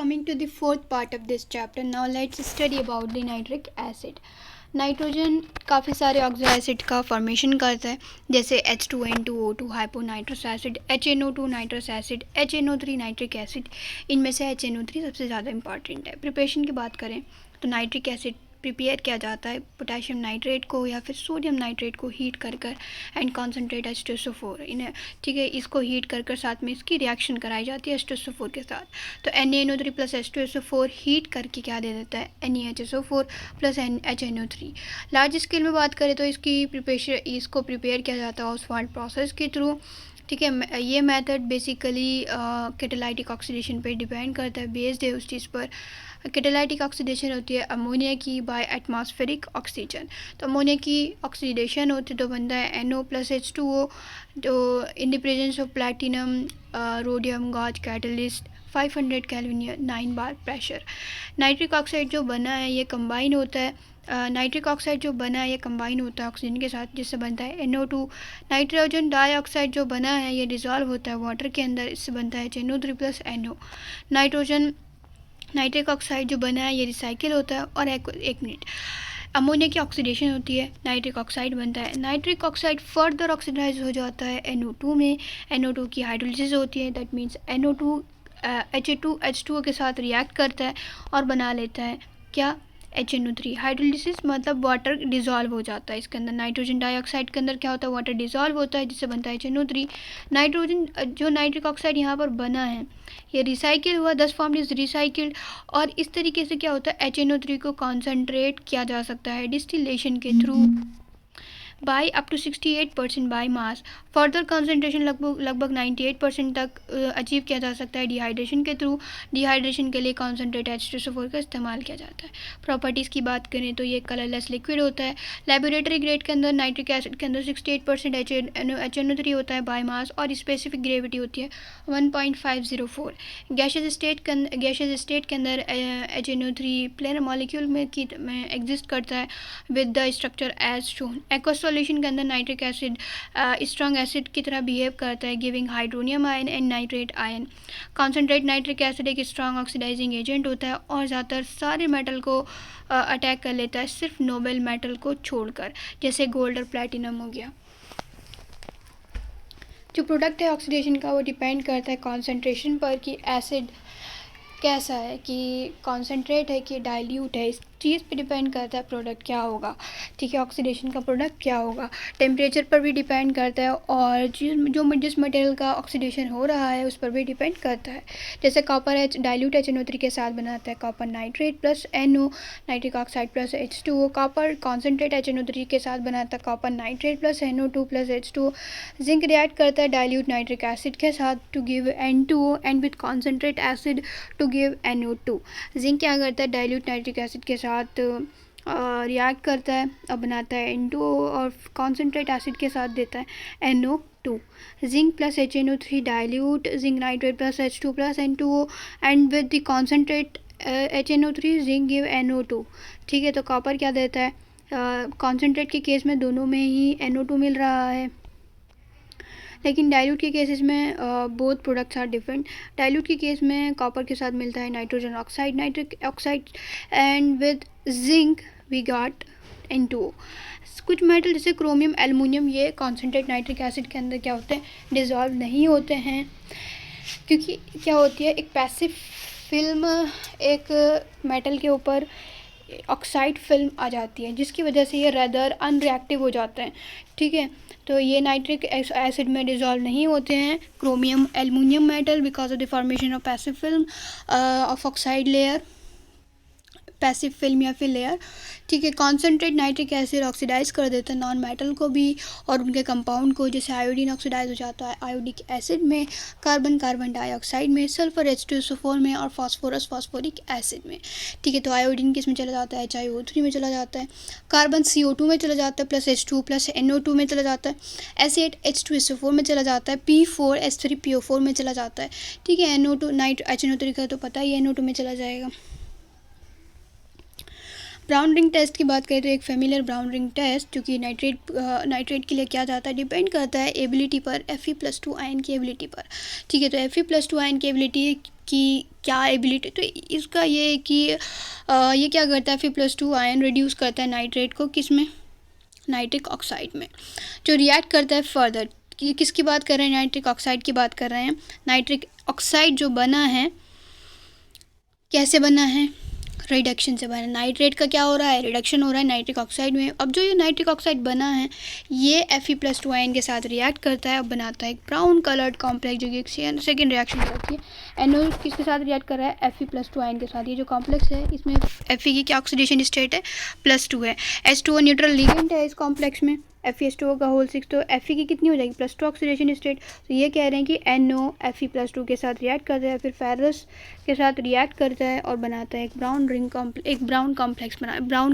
Coming to the fourth part of this chapter, now let's study about the nitric acid. Nitrogen काफ़ी सारे oxo acid का formation करता है, जैसे H2N2O2 hyponitrous acid, HNO2 nitrous acid, HNO3 nitric acid. इनमें से HNO3 सबसे ज़्यादा इंपॉर्टेंट है। प्रिपरेशन की बात करें तो नाइट्रिक एसिड प्रिपेयर किया जाता है पोटेशियम नाइट्रेट को या फिर सोडियम नाइट्रेट को हीट कर एंड कॉन्सेंट्रेट H2SO4 इन्हें, ठीक है, इसको हीट कर साथ में इसकी रिएक्शन कराई जाती है H2SO4 के साथ। तो NaNO3 प्लस H2SO4 हीट करके क्या दे देता है NaHSO4 plus HNO3। Large scale में बात करें तो इसको प्रिपेयर किया जाता है ऑसवाल्ड प्रोसेस के थ्रू, ठीक है। ये मेथड बेसिकली कैटालाइटिक ऑक्सीडेशन पे डिपेंड करता है, बेस्ड है उस चीज़ पर। कैटालाइटिक ऑक्सीडेशन होती है अमोनिया की बाय एटमॉस्फेरिक ऑक्सीजन। तो अमोनिया की ऑक्सीडेशन होती है तो बनता है NO प्लस H2O, तो in the presence of platinum rhodium gauze catalyst 500 kelvin 9 bar pressure. Nitric oxide जो बना है ये कंबाइन होता है नाइट्रिक ऑक्साइड जो बना है ये कंबाइन होता है ऑक्सीजन के साथ, जिससे बनता है NO2। नाइट्रोजन डाइऑक्साइड जो बना है ये डिज़ोल्व होता है वाटर के अंदर, इससे बनता है HNO3 plus NO। Nitric oxide जो बना है ये रिसाइकिल होता है। और एक मिनट, अमोनिया की ऑक्सीडेशन होती है, नाइट्रिक ऑक्साइड बनता है। नाइट्रिक ऑक्साइड फर्दर ऑक्सीडाइज हो जाता है NO2 में। NO2 की हाइड्रोलिसिस होती है, दैट मीन्स NO2 H2O के साथ रिएक्ट करता है और बना लेता है क्या HNO3। हाइड्रोलिसिस मतलब वाटर डिज़ोल्व हो जाता है इसके अंदर। नाइट्रोजन डाइऑक्साइड के अंदर क्या होता है, वाटर डिज़ोल्व होता है जिससे बनता है HNO3। नाइट्रोजन जो नाइट्रिक ऑक्साइड यहाँ पर बना है ये रिसाइकिल हुआ, 10 फॉर्म इज रिसाइकिल्ड, और इस तरीके से क्या होता है HNO3 को कॉन्सेंट्रेट किया जा सकता है डिस्टिलेशन के through by up to 68% by mass. Further concentration लगभग 98% तक अचीव किया जा सकता है डिहाइड्रेशन के थ्रू। डिहाइड्रेशन के लिए कॉन्सेंट्रेट H2SO4 का इस्तेमाल किया जाता है। प्रॉपर्टीज़ की बात करें तो ये कलरलेस लिक्विड होता है। लेबोरेटरी ग्रेड के अंदर नाइट्रिक एसिड के अंदर 68% HNO3 होता है बाई मास, और स्पेसिफिक ग्रेविटी होती है 1.504। गैशियस स्टेट के अंदर HNO3 प्लेनर मॉलिक्यूल में एग्जिस्ट करता है with the structure as shown. Aqueous solution के अंदर नाइट्रिक एसिड स्ट्रॉन्ग एसिड की तरह बिहेव करता है, giving hydronium ion and nitrate ion. Concentrate nitric acid एक स्ट्रॉन्ग ऑक्सीडाइजिंग एजेंट होता है और ज़्यादातर सारे मेटल को अटैक कर लेता है, सिर्फ नोबल मेटल को छोड़कर, जैसे गोल्ड और प्लैटिनम हो गया। जो प्रोडक्ट है ऑक्सीडेशन का वो डिपेंड करता है कॉन्सेंट्रेशन पर, कि एसिड कैसा है, कि कॉन्सेंट्रेट है कि डाइल्यूट है, इस चीज़ पे डिपेंड करता है प्रोडक्ट क्या होगा, ठीक है, ऑक्सीडेशन का प्रोडक्ट क्या होगा। टेम्परेचर पर भी डिपेंड करता है, और जिस मटेरियल का ऑक्सीडेशन हो रहा है उस पर भी डिपेंड करता है। जैसे कॉपर डाइल्यूट HNO3 के साथ बनाता है copper nitrate plus NO, nitric oxide plus H2O। Copper concentrate HNO3 के साथ बनाता है copper nitrate plus NO2 plus H2O। Zinc react करता है डाइल्यूट नाइट्रिक एसिड के साथ to give N2O and with concentrate acid to give NO2। Zinc क्या करता है डाइल्यूट नाइट्रिक एसिड के साथ रिएक्ट करता है और बनाता है N2O, और कॉन्सेंट्रेट एसिड के साथ देता है NO2। Zinc plus HNO3 dilute zinc nitrate plus H2 plus N2O and with the concentrate HNO3 zinc give NO2, ठीक है। तो कॉपर क्या देता है, कॉन्सेंट्रेट के केस में दोनों में ही NO2 मिल रहा है, लेकिन डाइल्यूट के केसेस में both products are different. Dilute के केस में कॉपर के साथ मिलता है nitrogen oxide nitric oxide and with zinc we got N2O। कुछ मेटल जैसे क्रोमियम एल्युमिनियम ये कॉन्सेंट्रेट नाइट्रिक एसिड के अंदर क्या होते हैं, डिज़ोल्व नहीं होते हैं, क्योंकि क्या होती है एक पैसिव फिल्म एक मेटल के ऊपर ऑक्साइड फिल्म आ जाती है, जिसकी वजह से ये रेदर अनरिएक्टिव हो जाते हैं, ठीक है। तो ये नाइट्रिक एसिड में डिज़ोल्व नहीं होते हैं chromium aluminium metal because of the formation of passive film of oxide layer, passive film या फिर लेयर, ठीक है। कॉन्सेंट्रेट नाइट्रिक एसिड ऑक्सीडाइज कर देता है नॉन मेटल को भी और उनके कंपाउंड को, जैसे आयोडीन ऑक्सीडाइज हो जाता है आयोडिक एसिड में, कार्बन डाइऑक्साइड में, सल्फर H2SO4 में, और फास्फोरस फॉस्फोरिक एसिड में, ठीक है। तो आयोडीन किस में चला जाता है HiO3 में चला जाता है, कार्बन CO2 में चला जाता है प्लस H2 प्लस NO2 में चला जाता है, एसिड H2SO4 में चला जाता है, P4S3PO4 में चला जाता है, ठीक है। NO2 HNO3 का तो पता ही NO2 में चला जाएगा। ब्राउन रिंग टेस्ट की बात करें तो एक फेमिलियर ब्राउन रिंग टेस्ट जो कि नाइट्रेट के लिए किया जाता है, डिपेंड करता है एबिलिटी पर, Fe+2 आयन की एबिलिटी पर, ठीक है। तो Fe+2 आयन की एबिलिटी कि क्या एबिलिटी, तो इसका ये है कि ये क्या करता है, Fe+2 आयन रिड्यूस करता है नाइट्रेट को, किस में, नाइट्रिक ऑक्साइड में, जो रिएक्ट करता है फर्दर। किसकी बात कर रहे हैं, नाइट्रिक ऑक्साइड की बात कर रहे हैं। नाइट्रिक ऑक्साइड जो बना है, कैसे बना है, रिडक्शन से बना। नाइट्रेट का क्या हो रहा है, रिडक्शन हो रहा है नाइट्रिक ऑक्साइड में। अब जो ये नाइट्रिक ऑक्साइड बना है ये Fe+2 आयन के साथ रिएक्ट करता है और बनाता है एक ब्राउन कलर्ड कॉम्प्लेक्स, जो कि एक सेकेंड रिएक्शन करती है। NO किसके साथ रिएक्ट कर रहा है, Fe+2 आयन के साथ। ये जो कॉम्प्लेक्स है इसमें Fe की क्या ऑक्सीडेशन स्टेट है, +2 है। H2O न्यूट्रल लिगेंड है इस कॉम्प्लेक्स में, FeH2O का होल 6, तो Fe की कितनी हो जाएगी, +2 ऑक्सीडेशन स्टेट। तो ये कह रहे हैं कि NO Fe+2 के साथ रिएक्ट करता है, फिर फेरस के साथ रिएक्ट करता है और बनाता है एक ब्राउन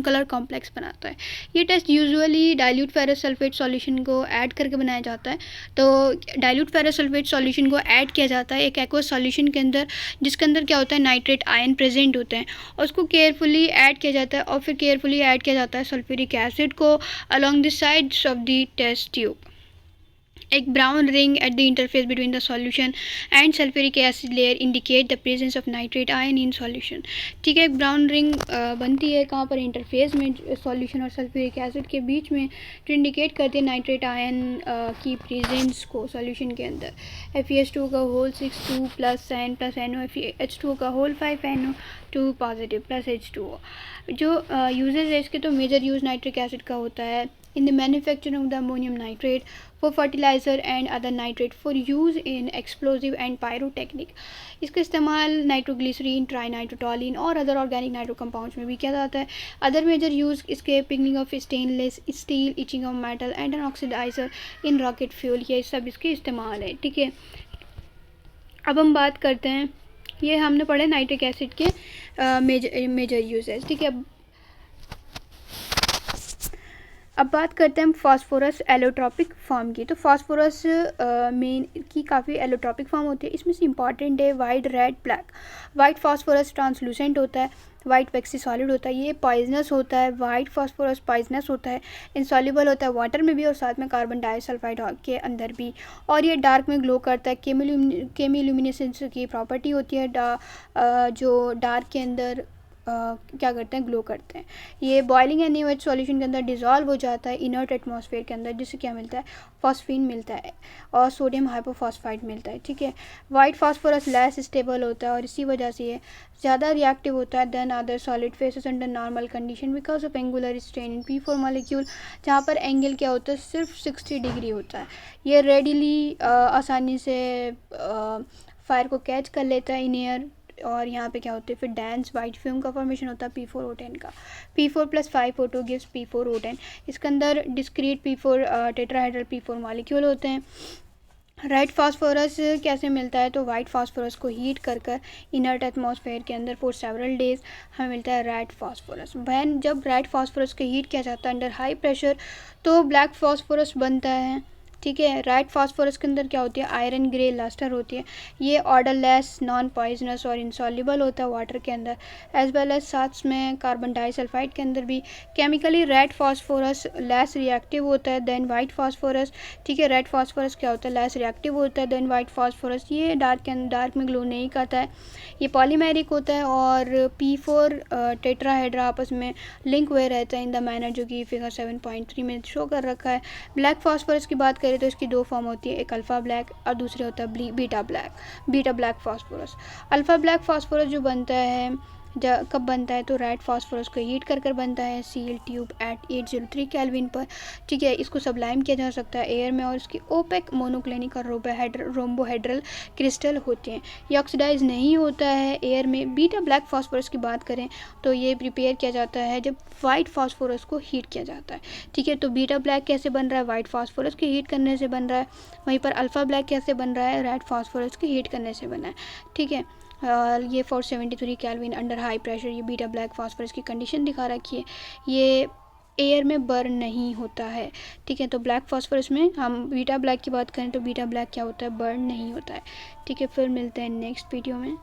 कलर कॉम्प्लेक्स बनाता है। ये test usually dilute ferrous sulphate solution को ऐड करके बनाया जाता है। तो डाइल्यूट फेरस सल्फेट सॉल्यूशन को ऐड किया जाता है एक एक्वस सॉल्यूशन के अंदर, जिसके अंदर क्या होता है, नाइट्रेट आयन प्रेजेंट होते हैं, और उसको केयरफुली ऐड किया जाता है, और फिर केयरफुली ऐड किया जाता है सल्फ्यूरिक एसिड को along the sides of the test tube. एक brown ring at the interface between the solution and sulphuric acid layer indicate the presence of nitrate ion in solution. ठीक है, एक brown ring बनती है कहाँ पर, interface में, सॉल्यूशन और सल्फ्यूरिक एसिड के बीच में, जो इंडिकेट करती है नाइट्रेट आयन की प्रेजेंस को सॉल्यूशन के अंदर। FeH2 का होल 6 2 + N + NO, FeH2O का होल 5 NO 2 पॉजिटिव + H2O। जो यूजेज है इसके, तो मेजर यूज नाइट्रिक एसिड का होता है in the manufacturing of the ammonium nitrate, for fertilizer and other nitrate, for use in explosive and pyrotechnic। इसका इस्तेमाल नाइट्रोग्लिसरीन, ट्राइनाइट्रोटोलिन और अदर ऑर्गेनिक नाइट्रो कंपाउंड्स में भी किया जाता है। अदर मेजर यूज इसके pickling of stainless steel, etching of metal and an oxidiser in rocket fuel, ये सब इसके इस्तेमाल है। ठीक है, अब हम बात करते हैं, ये हमने पढ़े नाइट्रिक एसिड के मेजर यूजेस। ठीक है, अब बात करते हैं हम फास्फोरस एलोट्रॉपिक फॉर्म की। तो फास्फोरस मेन की काफ़ी एलोट्रॉपिक फॉर्म होती है, इसमें से इंपॉर्टेंट है white, red, black. White phosphorus translucent होता है, वाइट वैक्सी सॉलिड होता है, ये पॉइजनस होता है। वाइट फास्फोरस पॉइजनस होता है, इंसॉल्युबल होता है वाटर में भी और साथ में कार्बन डाइसल्फाइड के अंदर भी, और ये डार्क में ग्लो करता है। केमिल्यूमिनेसेंस की प्रॉपर्टी होती है, जो डार्क के अंदर क्या करते हैं, ग्लो करते हैं। ये बॉइलिंग एनिवेज सॉल्यूशन के अंदर डिज़ोल्व हो जाता है इनर्ट एटमॉस्फेयर के अंदर, जिससे क्या मिलता है, फॉस्फीन मिलता है और सोडियम हाइपोफॉस्फाइड मिलता है। ठीक है, वाइट फास्फोरस लेस स्टेबल होता है और इसी वजह से ये ज़्यादा रिएक्टिव होता है then other solid phases under normal condition because of angular strain in P4 molecule, जहाँ पर एंगल क्या होता है, सिर्फ 60 डिग्री होता है। ये रेडिली आसानी से फायर को कैच कर लेता है इन एयर, और यहाँ पे क्या होते हैं, फिर डेंस वाइट फिल्म का फॉर्मेशन होता है P4O10 का। P4 + 5O2 gives P4O10। इसके अंदर discrete P4 tetrahedral P4 molecule होते हैं। रेड फास्फोरस कैसे मिलता है, तो वाइट फास्फोरस को हीट कर इनर्ट एटमॉस्फेयर के अंदर फॉर सेवरल डेज हमें मिलता है रेड फास्फोरस। वैन जब रेड फास्फोरस को हीट किया जाता है अंडर हाई प्रेशर, तो ब्लैक फास्फोरस बनता है। ठीक है, रेड फास्फोरस के अंदर क्या होती है, आयरन ग्रे लस्टर होती है। ये ऑर्डरलेस, नॉन पॉइजनस और इंसॉल्युबल होता है वाटर के अंदर, एज वेल एज साथ में कार्बन डाइसल्फाइड के अंदर भी। Chemically red phosphorus less reactive होता है देन वाइट फास्फोरस। ठीक है, रेड फास्फोरस क्या होता है, लेस रिएक्टिव होता है देन वाइट फास्फोरस। ये डार्क में ग्लो नहीं करता है, ये पॉलीमेरिक होता है, और P4 टेट्राहेड्रा आपस में लिंक हुए रहता है इन द मैनर जो कि फिगर 7.3 में शो कर रखा है। ब्लैक फास्फोरस की बात करें तो इसकी दो फॉर्म होती है, एक अल्फ़ा ब्लैक और दूसरे होता है beta black phosphorus. Alpha black phosphorus जो बनता है कब बनता है, तो रेड फास्फोरस को हीट कर बनता है सील ट्यूब एट 803 केल्विन पर। ठीक है, इसको सब्लाइम किया जा सकता है एयर में, और इसकी ओपेक मोनोक्लिनिक और रोम्बोहेड्रल क्रिस्टल होते हैं। ये ऑक्सीडाइज नहीं होता है एयर में। बीटा ब्लैक फास्फोरस की बात करें तो ये प्रिपेयर किया जाता है जब वाइट फास्फोरस को हीट किया जाता है। ठीक है, तो बीटा ब्लैक कैसे बन रहा है, वाइट फास्फोरस के हीट करने से बन रहा है। वहीं पर अल्फ़ा ब्लैक कैसे बन रहा है, रेड फास्फोरस के हीट करने से बना है। ठीक है, ये 473 केल्विन अंडर हाई प्रेशर, ये बीटा ब्लैक फास्फोरस की कंडीशन दिखा रखी है। ये एयर में बर्न नहीं होता है। ठीक है, तो ब्लैक फास्फोरस में हम बीटा ब्लैक की बात करें तो बीटा ब्लैक क्या होता है, बर्न नहीं होता है। ठीक है, फिर मिलते हैं नेक्स्ट वीडियो में।